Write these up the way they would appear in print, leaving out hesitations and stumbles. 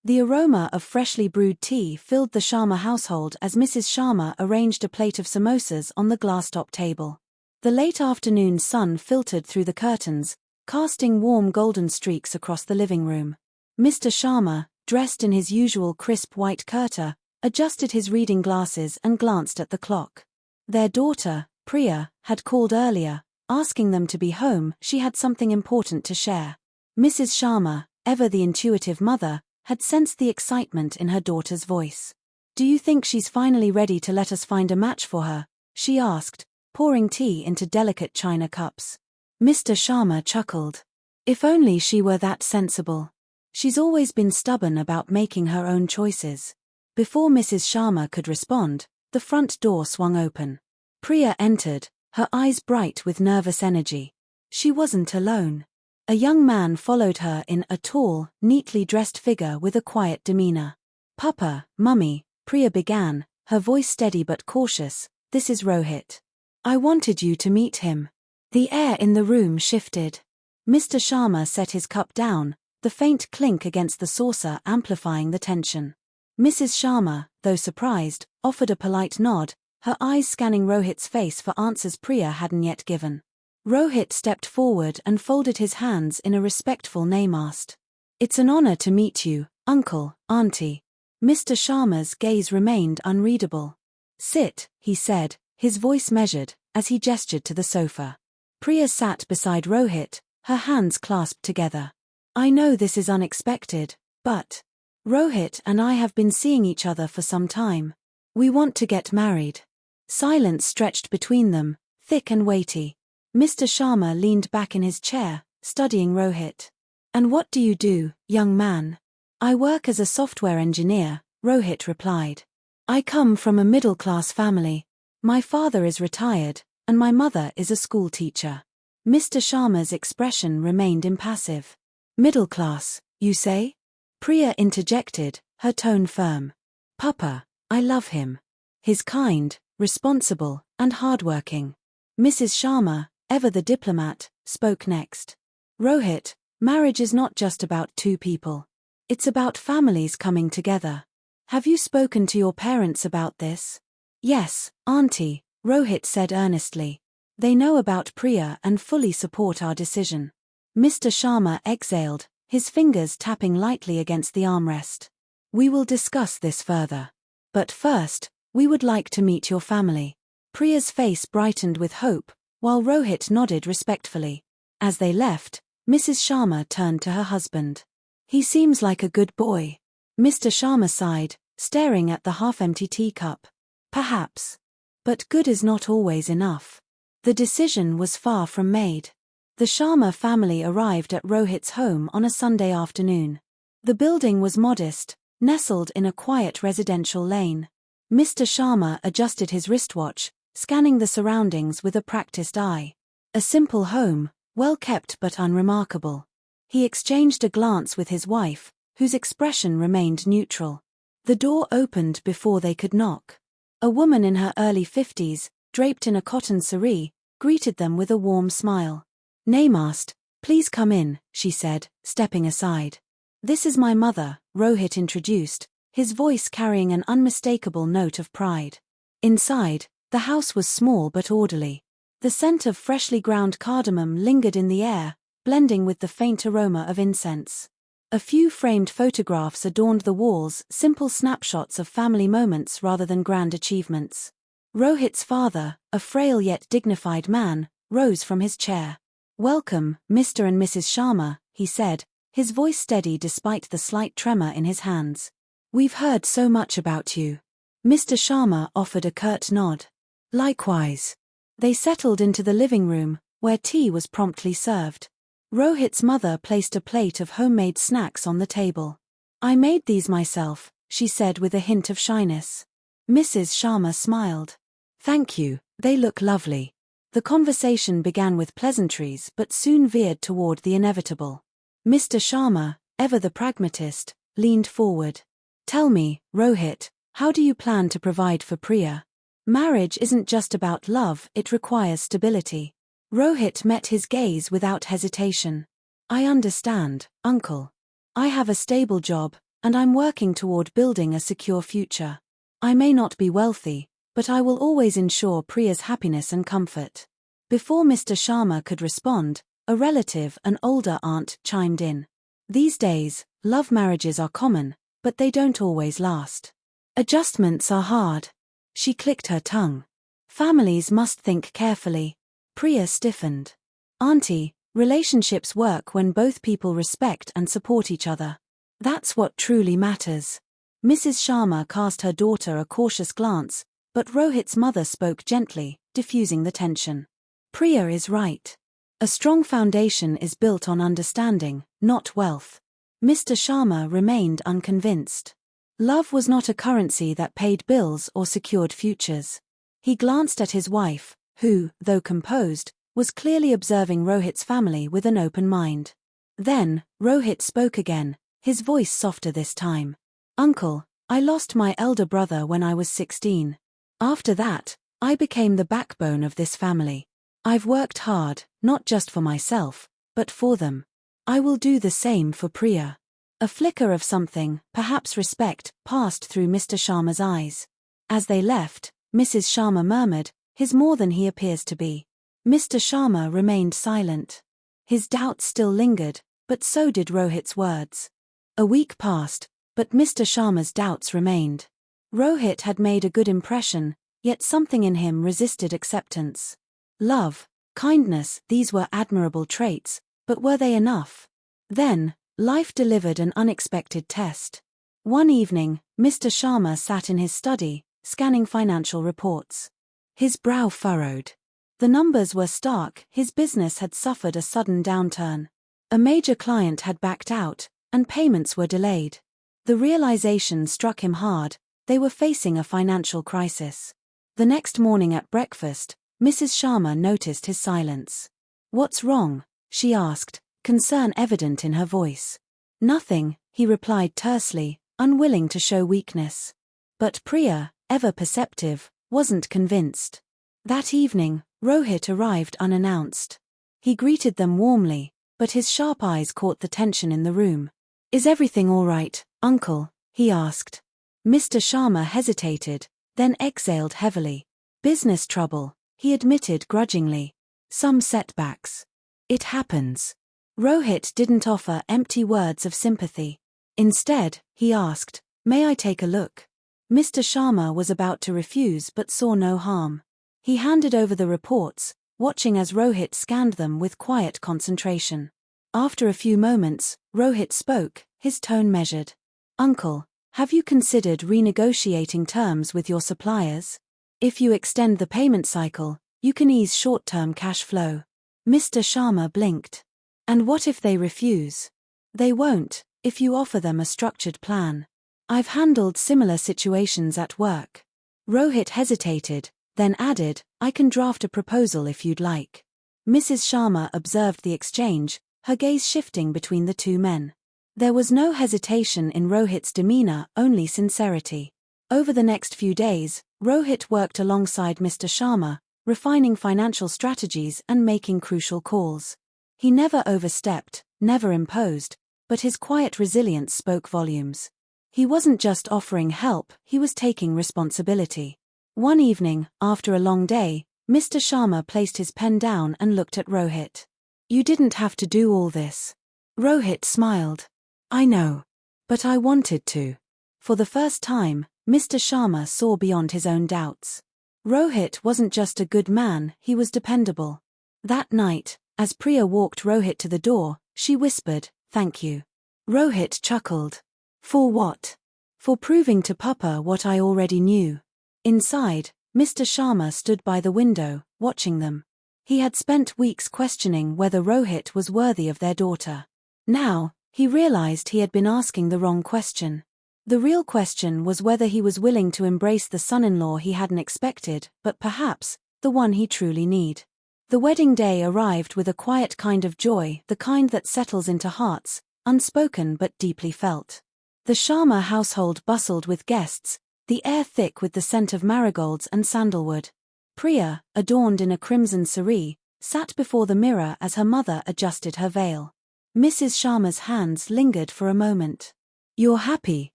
The aroma of freshly brewed tea filled the Sharma household as Mrs. Sharma arranged a plate of samosas on the glass-top table. The late afternoon sun filtered through the curtains, casting warm golden streaks across the living room. Mr. Sharma, dressed in his usual crisp white kurta, adjusted his reading glasses and glanced at the clock. Their daughter, Priya, had called earlier, asking them to be home. She had something important to share. Mrs. Sharma, ever the intuitive mother, had sensed the excitement in her daughter's voice. "Do you think she's finally ready to let us find a match for her?" she asked, pouring tea into delicate china cups. Mr. Sharma chuckled. "If only she were that sensible. She's always been stubborn about making her own choices." Before Mrs. Sharma could respond, the front door swung open. Priya entered, her eyes bright with nervous energy. She wasn't alone. A young man followed her in a tall, neatly dressed figure with a quiet demeanor. "Papa, Mummy," Priya began, her voice steady but cautious, "this is Rohit. I wanted you to meet him." The air in the room shifted. Mr. Sharma set his cup down, the faint clink against the saucer amplifying the tension. Mrs. Sharma, though surprised, offered a polite nod, her eyes scanning Rohit's face for answers Priya hadn't yet given. Rohit stepped forward and folded his hands in a respectful namaste. "It's an honor to meet you, uncle, auntie." Mr. Sharma's gaze remained unreadable. "Sit," he said, his voice measured, as he gestured to the sofa. Priya sat beside Rohit, her hands clasped together. "I know this is unexpected, but Rohit and I have been seeing each other for some time. We want to get married." Silence stretched between them, thick and weighty. Mr. Sharma leaned back in his chair, studying Rohit. "And what do you do, young man?" "I work as a software engineer," Rohit replied. "I come from a middle-class family. My father is retired, and my mother is a school teacher." Mr. Sharma's expression remained impassive. "Middle class, you say?" Priya interjected, her tone firm. "Papa, I love him. He's kind, responsible, and hardworking." Mrs. Sharma, ever the diplomat, spoke next. "Rohit, marriage is not just about two people. It's about families coming together. Have you spoken to your parents about this?" "Yes, auntie," Rohit said earnestly. "They know about Priya and fully support our decision." Mr. Sharma exhaled, his fingers tapping lightly against the armrest. "We will discuss this further. But first, we would like to meet your family." Priya's face brightened with hope, while Rohit nodded respectfully. As they left, Mrs. Sharma turned to her husband. "He seems like a good boy." Mr. Sharma sighed, staring at the half-empty teacup. "Perhaps. But good is not always enough." The decision was far from made. The Sharma family arrived at Rohit's home on a Sunday afternoon. The building was modest, nestled in a quiet residential lane. Mr. Sharma adjusted his wristwatch, scanning the surroundings with a practiced eye. A simple home, well kept but unremarkable. He exchanged a glance with his wife, whose expression remained neutral. The door opened before they could knock. A woman in her early 50s, draped in a cotton saree, greeted them with a warm smile. "Namaste, please come in," she said, stepping aside. "This is my mother," Rohit introduced, his voice carrying an unmistakable note of pride. Inside, the house was small but orderly. The scent of freshly ground cardamom lingered in the air, blending with the faint aroma of incense. A few framed photographs adorned the walls, simple snapshots of family moments rather than grand achievements. Rohit's father, a frail yet dignified man, rose from his chair. "Welcome, Mr. and Mrs. Sharma," he said, his voice steady despite the slight tremor in his hands. "We've heard so much about you." Mr. Sharma offered a curt nod. "Likewise." They settled into the living room, where tea was promptly served. Rohit's mother placed a plate of homemade snacks on the table. "I made these myself," she said with a hint of shyness. Mrs. Sharma smiled. "Thank you, they look lovely." The conversation began with pleasantries but soon veered toward the inevitable. Mr. Sharma, ever the pragmatist, leaned forward. "Tell me, Rohit, how do you plan to provide for Priya? Marriage isn't just about love, it requires stability." Rohit met his gaze without hesitation. "I understand, uncle. I have a stable job, and I'm working toward building a secure future. I may not be wealthy, but I will always ensure Priya's happiness and comfort." Before Mr. Sharma could respond, a relative, an older aunt, chimed in. "These days, love marriages are common, but they don't always last. Adjustments are hard." She clicked her tongue. "Families must think carefully." Priya stiffened. "Auntie, relationships work when both people respect and support each other. That's what truly matters." Mrs. Sharma cast her daughter a cautious glance, but Rohit's mother spoke gently, diffusing the tension. "Priya is right. A strong foundation is built on understanding, not wealth." Mr. Sharma remained unconvinced. Love was not a currency that paid bills or secured futures. He glanced at his wife, who, though composed, was clearly observing Rohit's family with an open mind. Then, Rohit spoke again, his voice softer this time. "Uncle, I lost my elder brother when I was 16. After that, I became the backbone of this family. I've worked hard, not just for myself, but for them. I will do the same for Priya." A flicker of something, perhaps respect, passed through Mr. Sharma's eyes. As they left, Mrs. Sharma murmured, "He's more than he appears to be." Mr. Sharma remained silent. His doubts still lingered, but so did Rohit's words. A week passed, but Mr. Sharma's doubts remained. Rohit had made a good impression, yet something in him resisted acceptance. Love, kindness, these were admirable traits, but were they enough? Then, life delivered an unexpected test. One evening, Mr. Sharma sat in his study, scanning financial reports. His brow furrowed. The numbers were stark, his business had suffered a sudden downturn. A major client had backed out, and payments were delayed. The realization struck him hard, they were facing a financial crisis. The next morning at breakfast, Mrs. Sharma noticed his silence. "What's wrong?" she asked, concern evident in her voice. "Nothing," he replied tersely, unwilling to show weakness. But Priya, ever perceptive, wasn't convinced. That evening, Rohit arrived unannounced. He greeted them warmly, but his sharp eyes caught the tension in the room. "Is everything all right, Uncle?" he asked. Mr. Sharma hesitated, then exhaled heavily. "Business trouble," he admitted grudgingly. "Some setbacks. It happens." Rohit didn't offer empty words of sympathy. Instead, he asked, "May I take a look?" Mr. Sharma was about to refuse but saw no harm. He handed over the reports, watching as Rohit scanned them with quiet concentration. After a few moments, Rohit spoke, his tone measured. "Uncle, have you considered renegotiating terms with your suppliers? If you extend the payment cycle, you can ease short-term cash flow." Mr. Sharma blinked. "And what if they refuse?" "They won't, if you offer them a structured plan. I've handled similar situations at work." Rohit hesitated, then added, "I can draft a proposal if you'd like." Mrs. Sharma observed the exchange, her gaze shifting between the two men. There was no hesitation in Rohit's demeanor, only sincerity. Over the next few days, Rohit worked alongside Mr. Sharma, refining financial strategies and making crucial calls. He never overstepped, never imposed, but his quiet resilience spoke volumes. He wasn't just offering help, he was taking responsibility. One evening, after a long day, Mr. Sharma placed his pen down and looked at Rohit. "You didn't have to do all this." Rohit smiled. "I know. But I wanted to." For the first time, Mr. Sharma saw beyond his own doubts. Rohit wasn't just a good man, he was dependable. That night, as Priya walked Rohit to the door, she whispered, "Thank you." Rohit chuckled. "For what?" "For proving to Papa what I already knew." Inside, Mr. Sharma stood by the window, watching them. He had spent weeks questioning whether Rohit was worthy of their daughter. Now, he realized he had been asking the wrong question. The real question was whether he was willing to embrace the son-in-law he hadn't expected, but perhaps, the one he truly needed. The wedding day arrived with a quiet kind of joy, the kind that settles into hearts, unspoken but deeply felt. The Sharma household bustled with guests, the air thick with the scent of marigolds and sandalwood. Priya, adorned in a crimson saree, sat before the mirror as her mother adjusted her veil. Mrs. Sharma's hands lingered for a moment. "You're happy?"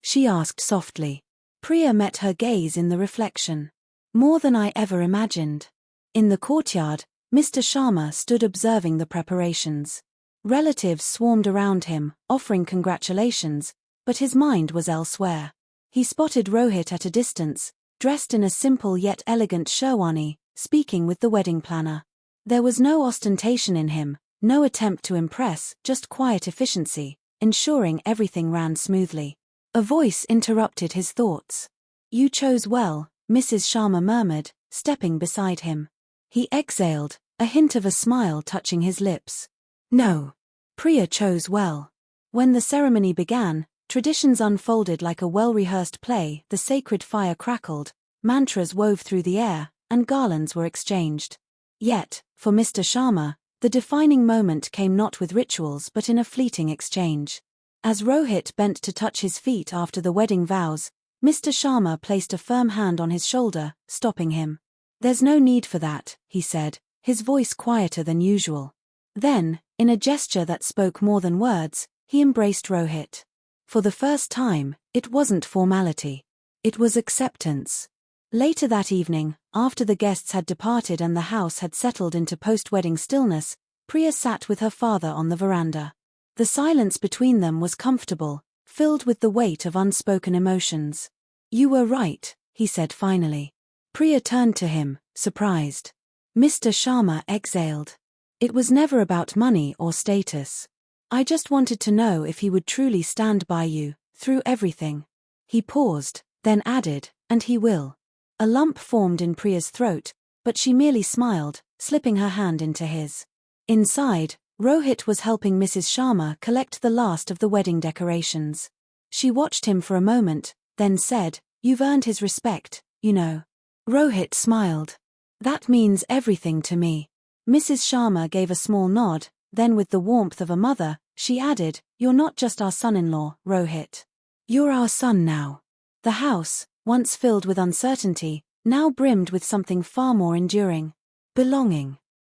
she asked softly. Priya met her gaze in the reflection. "More than I ever imagined." In the courtyard, Mr. Sharma stood observing the preparations. Relatives swarmed around him, offering congratulations, but his mind was elsewhere. He spotted Rohit at a distance, dressed in a simple yet elegant sherwani, speaking with the wedding planner. There was no ostentation in him, no attempt to impress, just quiet efficiency, ensuring everything ran smoothly. A voice interrupted his thoughts. "You chose well," Mrs. Sharma murmured, stepping beside him. He exhaled, a hint of a smile touching his lips. "No. Priya chose well." When the ceremony began, traditions unfolded like a well-rehearsed play. The sacred fire crackled, mantras wove through the air, and garlands were exchanged. Yet, for Mr. Sharma, the defining moment came not with rituals but in a fleeting exchange. As Rohit bent to touch his feet after the wedding vows, Mr. Sharma placed a firm hand on his shoulder, stopping him. "There's no need for that," he said, his voice quieter than usual. Then, in a gesture that spoke more than words, he embraced Rohit. For the first time, it wasn't formality. It was acceptance. Later that evening, after the guests had departed and the house had settled into post-wedding stillness, Priya sat with her father on the veranda. The silence between them was comfortable, filled with the weight of unspoken emotions. "You were right," he said finally. Priya turned to him, surprised. Mr. Sharma exhaled. "It was never about money or status. I just wanted to know if he would truly stand by you, through everything." He paused, then added, "And he will." A lump formed in Priya's throat, but she merely smiled, slipping her hand into his. Inside, Rohit was helping Mrs. Sharma collect the last of the wedding decorations. She watched him for a moment, then said, "You've earned his respect, you know." Rohit smiled. "That means everything to me." Mrs. Sharma gave a small nod, then with the warmth of a mother, she added, "You're not just our son-in-law, Rohit. You're our son now." The house, once filled with uncertainty, now brimmed with something far more enduring: belonging.